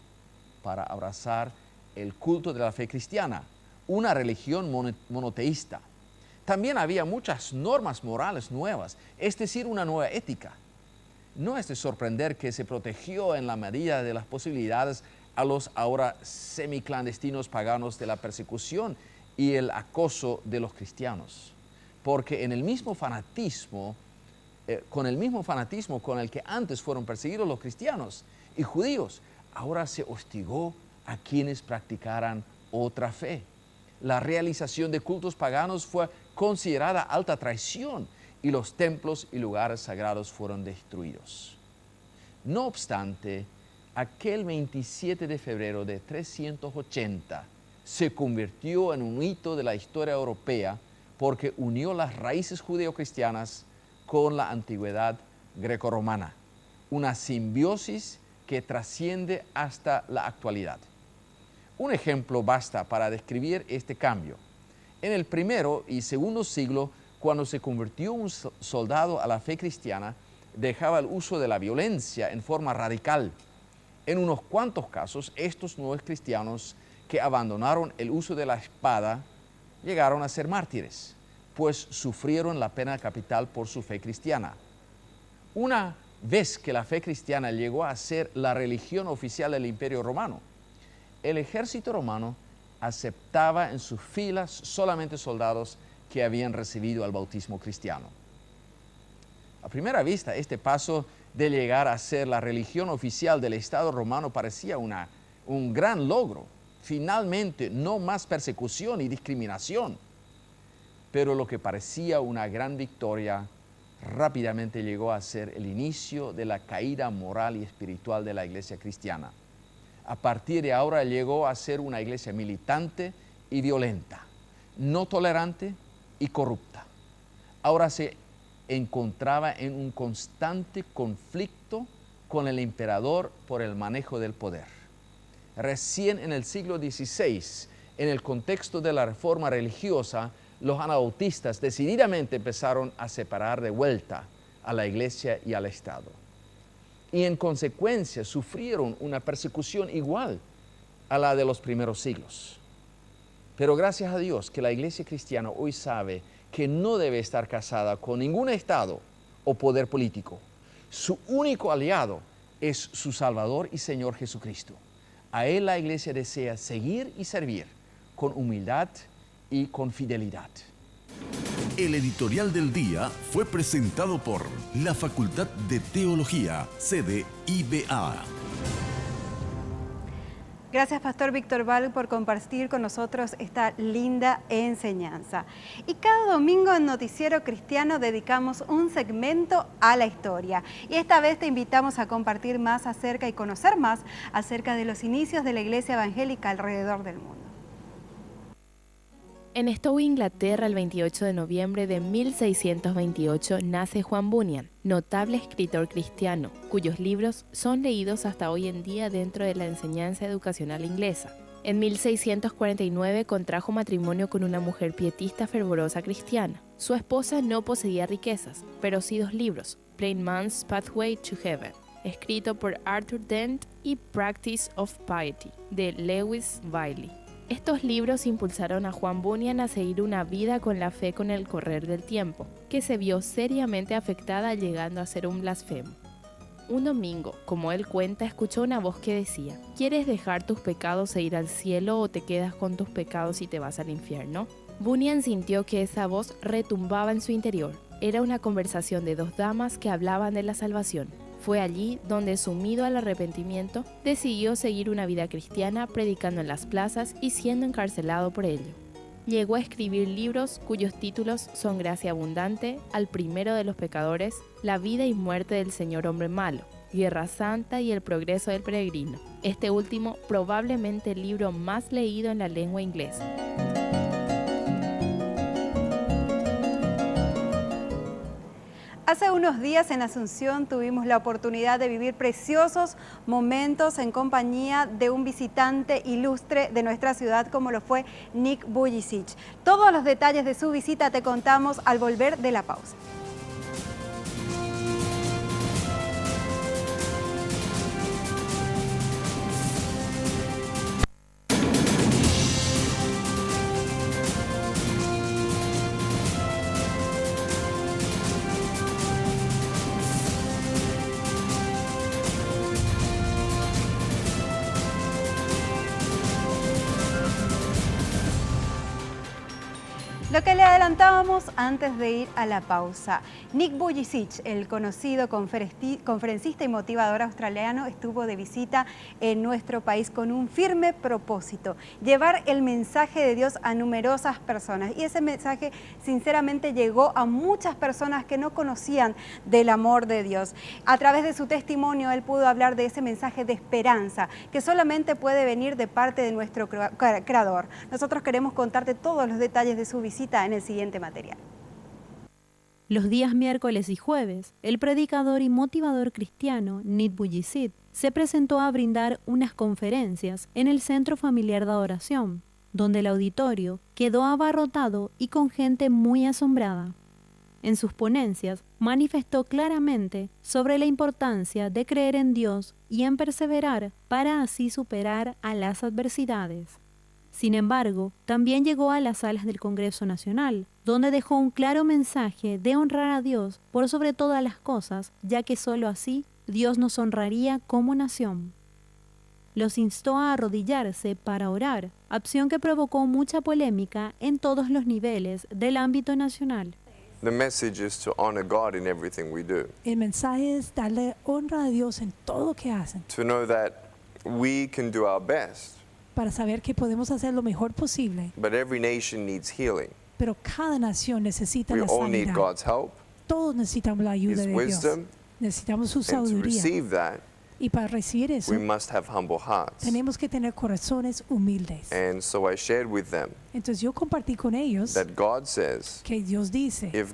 [SPEAKER 19] para abrazar el culto de la fe cristiana, una religión monoteísta. También había muchas normas morales nuevas, es decir, una nueva ética. No es de sorprender que se protegió en la medida de las posibilidades a los ahora semiclandestinos paganos de la persecución y el acoso de los cristianos, porque con el mismo fanatismo con el que antes fueron perseguidos los cristianos y judíos, ahora se hostigó a quienes practicaran otra fe. La realización de cultos paganos fue considerada alta traición y los templos y lugares sagrados fueron destruidos. No obstante, aquel 27 de febrero de 380 se convirtió en un hito de la historia europea porque unió las raíces judeocristianas con la antigüedad grecorromana, una simbiosis que trasciende hasta la actualidad. Un ejemplo basta para describir este cambio. En el primero y segundo siglo, cuando se convirtió un soldado a la fe cristiana, dejaba el uso de la violencia en forma radical. En unos cuantos casos, estos nuevos cristianos que abandonaron el uso de la espada llegaron a ser mártires, pues sufrieron la pena capital por su fe cristiana. Una vez que la fe cristiana llegó a ser la religión oficial del Imperio Romano, el ejército romano aceptaba en sus filas solamente soldados que habían recibido el bautismo cristiano. A primera vista, este paso de llegar a ser la religión oficial del Estado romano parecía un gran logro. Finalmente, no más persecución y discriminación. Pero lo que parecía una gran victoria rápidamente llegó a ser el inicio de la caída moral y espiritual de la iglesia cristiana. A partir de ahora llegó a ser una iglesia militante y violenta, no tolerante y corrupta. Ahora se encontraba en un constante conflicto con el emperador por el manejo del poder. Recién en el siglo XVI, en el contexto de la reforma religiosa, los anabautistas decididamente empezaron a separar de vuelta a la iglesia y al Estado. Y en consecuencia sufrieron una persecución igual a la de los primeros siglos. Pero gracias a Dios que la iglesia cristiana hoy sabe que no debe estar casada con ningún Estado o poder político. Su único aliado es su Salvador y Señor Jesucristo. A Él la iglesia desea seguir y servir con humildad y con fidelidad.
[SPEAKER 14] El editorial del día fue presentado por la Facultad de Teología, sede IBA.
[SPEAKER 2] Gracias, Pastor Víctor Val, por compartir con nosotros esta linda enseñanza. Y cada domingo en Noticiero Cristiano dedicamos un segmento a la historia. Y esta vez te invitamos a compartir más acerca y conocer más acerca de los inicios de la Iglesia Evangélica alrededor del mundo.
[SPEAKER 11] En Stowe, Inglaterra, el 28 de noviembre de 1628, nace Juan Bunyan, notable escritor cristiano, cuyos libros son leídos hasta hoy en día dentro de la enseñanza educacional inglesa. En 1649 contrajo matrimonio con una mujer pietista fervorosa cristiana. Su esposa no poseía riquezas, pero sí 2 libros, Plain Man's Pathway to Heaven, escrito por Arthur Dent, y Practice of Piety, de Lewis Bailey. Estos libros impulsaron a Juan Bunyan a seguir una vida con la fe con el correr del tiempo, que se vio seriamente afectada llegando a ser un blasfemo. Un domingo, como él cuenta, escuchó una voz que decía: ¿quieres dejar tus pecados e ir al cielo o te quedas con tus pecados y te vas al infierno? Bunyan sintió que esa voz retumbaba en su interior. Era una conversación de 2 damas que hablaban de la salvación. Fue allí donde, sumido al arrepentimiento, decidió seguir una vida cristiana predicando en las plazas y siendo encarcelado por ello. Llegó a escribir libros cuyos títulos son Gracia Abundante, Al Primero de los Pecadores, La Vida y Muerte del Señor Hombre Malo, Guerra Santa y El Progreso del Peregrino. Este último probablemente el libro más leído en la lengua inglesa.
[SPEAKER 2] Hace unos días en Asunción tuvimos la oportunidad de vivir preciosos momentos en compañía de un visitante ilustre de nuestra ciudad como lo fue Nick Vujicic. Todos los detalles de su visita te contamos al volver de la pausa. Lo que le adelantábamos antes de ir a la pausa. Nick Vujicic, el conocido conferencista y motivador australiano, estuvo de visita en nuestro país con un firme propósito: llevar el mensaje de Dios a numerosas personas. Y ese mensaje sinceramente llegó a muchas personas que no conocían del amor de Dios. A través de su testimonio, él pudo hablar de ese mensaje de esperanza que solamente puede venir de parte de nuestro Creador. Nosotros queremos contarte todos los detalles de su visita en el siguiente material.
[SPEAKER 9] Los días miércoles y jueves, el predicador y motivador cristiano Nick Vujicic se presentó a brindar unas conferencias en el Centro Familiar de Adoración, donde el auditorio quedó abarrotado y con gente muy asombrada. En sus ponencias manifestó claramente sobre la importancia de creer en Dios y en perseverar para así superar a las adversidades. Sin embargo, también llegó a las salas del Congreso Nacional, donde dejó un claro mensaje de honrar a Dios por sobre todas las cosas, ya que solo así Dios nos honraría como nación. Los instó a arrodillarse para orar, acción que provocó mucha polémica en todos los niveles del ámbito nacional.
[SPEAKER 20] The message is to honor God in everything we do.
[SPEAKER 21] El mensaje es darle honra a Dios en todo lo que hacen.
[SPEAKER 20] To know that we can do our best.
[SPEAKER 21] Para saber que podemos hacer lo mejor posible.
[SPEAKER 20] But every nation needs healing.
[SPEAKER 21] Pero cada nación necesita la
[SPEAKER 20] We all
[SPEAKER 21] sanidad.
[SPEAKER 20] need God's help,
[SPEAKER 21] Todos necesitamos la ayuda
[SPEAKER 20] His
[SPEAKER 21] de
[SPEAKER 20] wisdom,
[SPEAKER 21] Dios. Necesitamos su
[SPEAKER 20] and to
[SPEAKER 21] sabiduría.
[SPEAKER 20] receive that,
[SPEAKER 21] Y para recibir eso,
[SPEAKER 20] we must have humble hearts.
[SPEAKER 21] tenemos que tener corazones humildes.
[SPEAKER 20] And so I shared with them
[SPEAKER 21] Entonces yo compartí con ellos
[SPEAKER 20] that God says,
[SPEAKER 21] que Dios dice,
[SPEAKER 20] if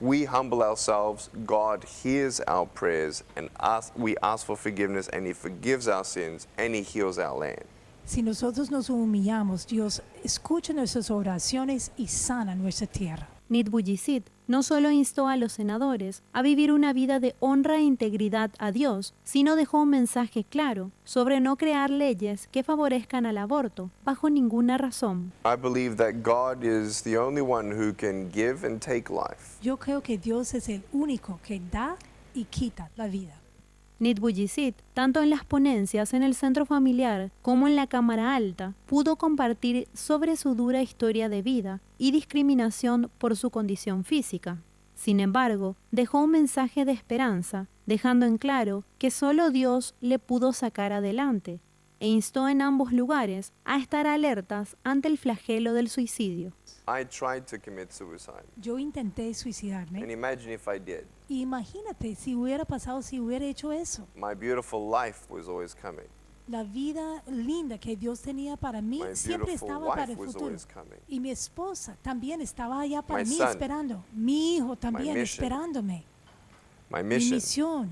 [SPEAKER 20] we humble ourselves, God hears our prayers, and we ask for forgiveness, and He forgives our sins, and He heals our land.
[SPEAKER 21] si nosotros nos humillamos, Dios escucha nuestras oraciones y sana nuestra tierra.
[SPEAKER 9] Nick Vujicic no solo instó a los senadores a vivir una vida de honra e integridad a Dios, sino dejó un mensaje claro sobre no crear leyes que favorezcan al aborto bajo ninguna razón.
[SPEAKER 20] I believe that God is the only one who can give and take life.
[SPEAKER 21] Yo creo que Dios es el único que da y quita la vida.
[SPEAKER 9] Nick Vujicic, tanto en las ponencias en el centro familiar como en la Cámara Alta, pudo compartir sobre su dura historia de vida y discriminación por su condición física. Sin embargo, dejó un mensaje de esperanza, dejando en claro que solo Dios le pudo sacar adelante, e instó en ambos lugares a estar alertas ante el flagelo del suicidio.
[SPEAKER 20] I tried to commit suicide.
[SPEAKER 21] Yo intenté suicidarme.
[SPEAKER 20] And imagine if I did.
[SPEAKER 21] Imagínate si hubiera pasado, si hubiera hecho eso.
[SPEAKER 20] My beautiful life was always coming.
[SPEAKER 21] La vida linda que Dios tenía para mí
[SPEAKER 20] My
[SPEAKER 21] siempre
[SPEAKER 20] beautiful
[SPEAKER 21] estaba para el
[SPEAKER 20] wife was
[SPEAKER 21] futuro.
[SPEAKER 20] always coming.
[SPEAKER 21] Y mi esposa también estaba allá para
[SPEAKER 20] My
[SPEAKER 21] mí
[SPEAKER 20] son.
[SPEAKER 21] esperando. Mi hijo también
[SPEAKER 20] mission.
[SPEAKER 21] esperándome.
[SPEAKER 20] My
[SPEAKER 21] Mi
[SPEAKER 20] mission.
[SPEAKER 21] misión.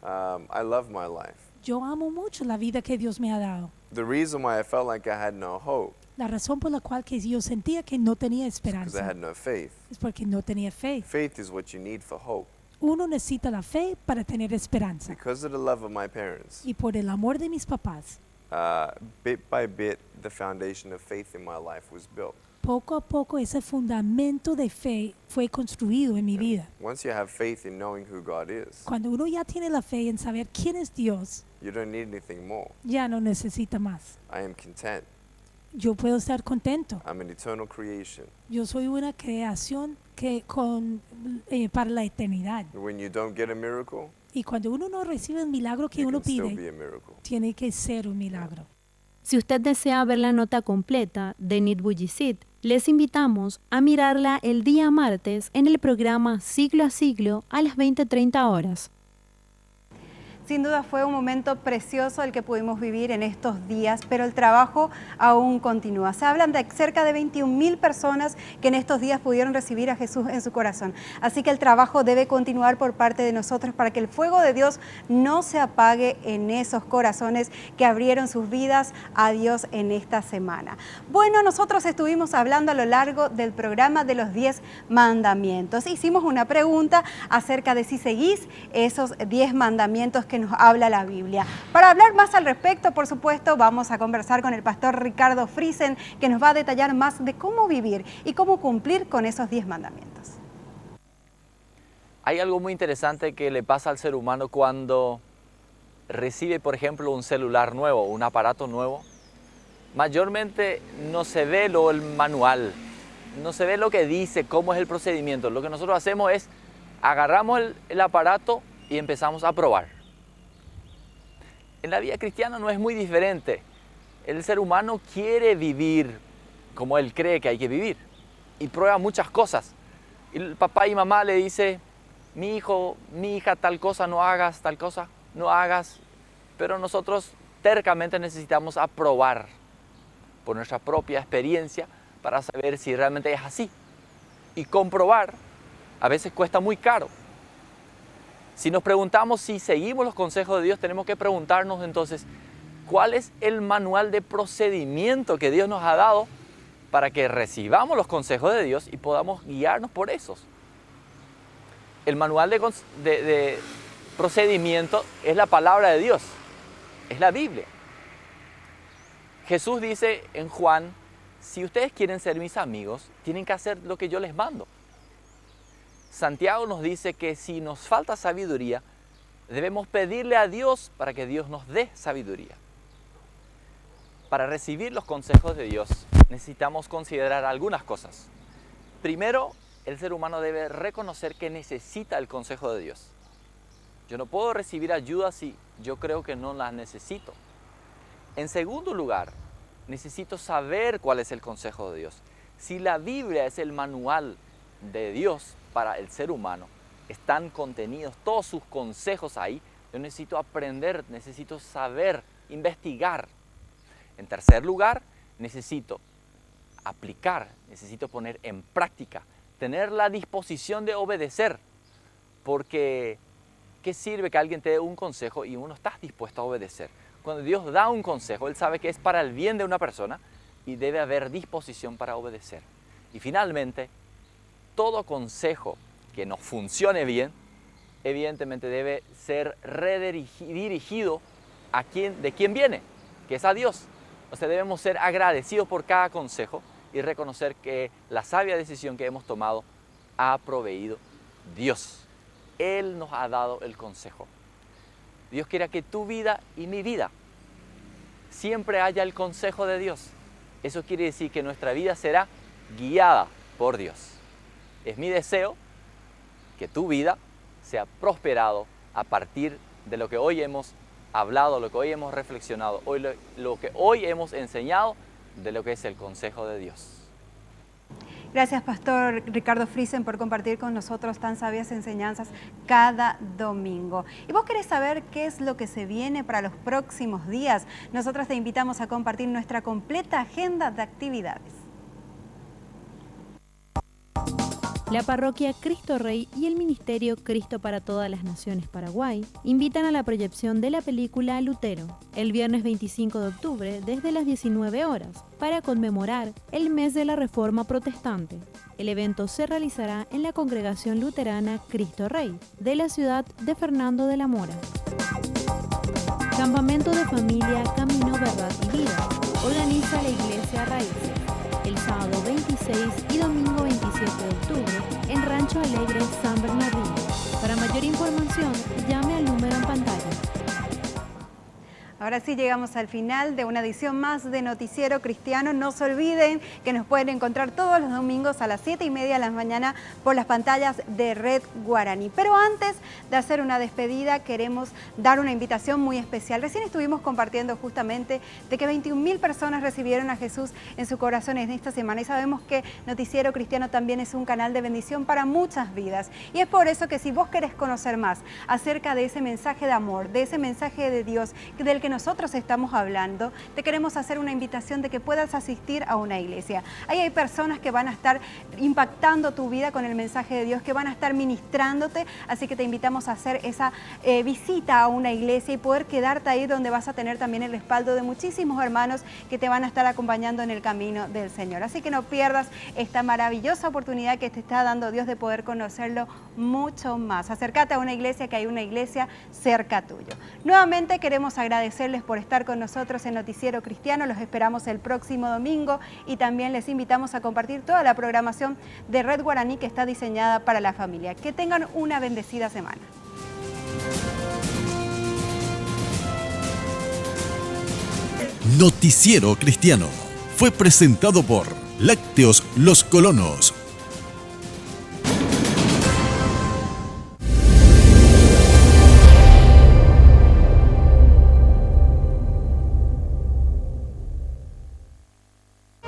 [SPEAKER 20] I love my life.
[SPEAKER 21] Yo amo mucho la vida que Dios me ha dado.
[SPEAKER 20] The reason why I felt like I had no hope
[SPEAKER 21] La razón por la cual que yo sentía que no tenía
[SPEAKER 20] is because I
[SPEAKER 21] esperanza
[SPEAKER 20] had no faith.
[SPEAKER 21] es porque no tenía fe.
[SPEAKER 20] Faith is what you need for hope.
[SPEAKER 21] Uno necesita la fe para tener esperanza.
[SPEAKER 20] Because of the love of my parents,
[SPEAKER 21] Y por el amor de mis papás,
[SPEAKER 20] bit by bit, the foundation of faith in my life was built.
[SPEAKER 21] poco a poco ese fundamento de fe fue construido en mi vida.
[SPEAKER 20] Once you have faith in knowing who God is,
[SPEAKER 21] Cuando uno ya tiene la fe en saber quién es Dios,
[SPEAKER 20] you don't need anything more.
[SPEAKER 21] ya no necesita más.
[SPEAKER 20] I am content.
[SPEAKER 21] Yo puedo estar contento.
[SPEAKER 20] I'm an eternal creation.
[SPEAKER 21] Yo soy una creación que para la eternidad.
[SPEAKER 20] When you don't get a miracle,
[SPEAKER 21] Y cuando uno no recibe el milagro que
[SPEAKER 20] it
[SPEAKER 21] uno
[SPEAKER 20] can still
[SPEAKER 21] pide,
[SPEAKER 20] be a miracle.
[SPEAKER 21] tiene que ser un milagro.
[SPEAKER 9] Si usted desea ver la nota completa de Nick Vujicic, les invitamos a mirarla el día martes en el programa Siglo a Siglo a las 20:30 horas.
[SPEAKER 2] Sin duda fue un momento precioso el que pudimos vivir en estos días, pero el trabajo aún continúa. Se hablan de cerca de 21.000 personas que en estos días pudieron recibir a Jesús en su corazón. Así que el trabajo debe continuar por parte de nosotros para que el fuego de Dios no se apague en esos corazones que abrieron sus vidas a Dios en esta semana. Bueno, nosotros estuvimos hablando a lo largo del programa de los 10 mandamientos. Hicimos una pregunta acerca de si seguís esos 10 mandamientos que nos habla la Biblia. Para hablar más al respecto, por supuesto, vamos a conversar con el pastor Ricardo Friesen, que nos va a detallar más de cómo vivir y cómo cumplir con esos 10 mandamientos.
[SPEAKER 4] Hay algo muy interesante que le pasa al ser humano cuando recibe, por ejemplo, un celular nuevo, un aparato nuevo. Mayormente no se ve el manual, no se ve lo que dice, cómo es el procedimiento. Lo que nosotros hacemos es agarramos el aparato y empezamos a probar. En la vida cristiana no es muy diferente. El ser humano quiere vivir como él cree que hay que vivir y prueba muchas cosas. Y el papá y mamá le dice, mi hijo, mi hija, tal cosa no hagas, tal cosa no hagas. Pero nosotros tercamente necesitamos aprobar por nuestra propia experiencia para saber si realmente es así. Y comprobar a veces cuesta muy caro. Si nos preguntamos si seguimos los consejos de Dios, tenemos que preguntarnos entonces, ¿cuál es el manual de procedimiento que Dios nos ha dado para que recibamos los consejos de Dios y podamos guiarnos por esos? El manual de procedimiento es la palabra de Dios, es la Biblia. Jesús dice en Juan, si ustedes quieren ser mis amigos, tienen que hacer lo que yo les mando. Santiago nos dice que si nos falta sabiduría, debemos pedirle a Dios para que Dios nos dé sabiduría. Para recibir los consejos de Dios, necesitamos considerar algunas cosas. Primero, el ser humano debe reconocer que necesita el consejo de Dios. Yo no puedo recibir ayuda si yo creo que no la necesito. En segundo lugar, necesito saber cuál es el consejo de Dios. Si la Biblia es el manual de Dios para el ser humano, están contenidos todos sus consejos ahí, yo necesito aprender, necesito saber, investigar. En tercer lugar, necesito aplicar, necesito poner en práctica, tener la disposición de obedecer, porque ¿qué sirve que alguien te dé un consejo y uno no está dispuesto a obedecer? Cuando Dios da un consejo, Él sabe que es para el bien de una persona y debe haber disposición para obedecer. Y finalmente, todo consejo que nos funcione bien, evidentemente debe ser redirigido de quién viene, que es a Dios. O sea, debemos ser agradecidos por cada consejo y reconocer que la sabia decisión que hemos tomado ha proveído Dios. Él nos ha dado el consejo. Dios quiere que tu vida y mi vida siempre haya el consejo de Dios. Eso quiere decir que nuestra vida será guiada por Dios. Es mi deseo que tu vida sea prosperado a partir de lo que hoy hemos hablado, lo que hoy hemos reflexionado, lo que hoy hemos enseñado de lo que es el consejo de Dios.
[SPEAKER 2] Gracias, Pastor Ricardo Friesen, por compartir con nosotros tan sabias enseñanzas cada domingo. Y vos querés saber qué es lo que se viene para los próximos días. Nosotros te invitamos a compartir nuestra completa agenda de actividades.
[SPEAKER 9] La parroquia Cristo Rey y el Ministerio Cristo para Todas las Naciones Paraguay invitan a la proyección de la película Lutero el viernes 25 de octubre desde las 19 horas para conmemorar el mes de la Reforma Protestante. El evento se realizará en la Congregación Luterana Cristo Rey de la ciudad de Fernando de la Mora. Campamento de familia Camino, Verdad y Vida organiza la Iglesia Raíces el sábado 26 y domingo 27 de octubre en Rancho Alegre, San Bernardino. Para mayor información, llame al número en pantalla.
[SPEAKER 2] Ahora sí llegamos al final de una edición más de Noticiero Cristiano. No se olviden que nos pueden encontrar todos los domingos a las 7:30 de la mañana por las pantallas de Red Guaraní. Pero antes de hacer una despedida, queremos dar una invitación muy especial. Recién estuvimos compartiendo justamente de que 21.000 personas recibieron a Jesús en su corazón en esta semana y sabemos que Noticiero Cristiano también es un canal de bendición para muchas vidas. Y es por eso que si vos querés conocer más acerca de ese mensaje de amor, de ese mensaje de Dios del que nosotros estamos hablando, te queremos hacer una invitación de que puedas asistir a una iglesia. Ahí hay personas que van a estar impactando tu vida con el mensaje de Dios, que van a estar ministrándote, así que te invitamos a hacer esa visita a una iglesia y poder quedarte ahí donde vas a tener también el respaldo de muchísimos hermanos que te van a estar acompañando en el camino del Señor. Así que no pierdas esta maravillosa oportunidad que te está dando Dios de poder conocerlo mucho más. Acércate a una iglesia, que hay una iglesia cerca tuyo. Nuevamente queremos agradecerles por estar con nosotros en Noticiero Cristiano. Los esperamos el próximo domingo y también les invitamos a compartir toda la programación de Red Guaraní que está diseñada para la familia. Que tengan una bendecida semana.
[SPEAKER 1] Noticiero Cristiano fue presentado por Lácteos Los Colonos,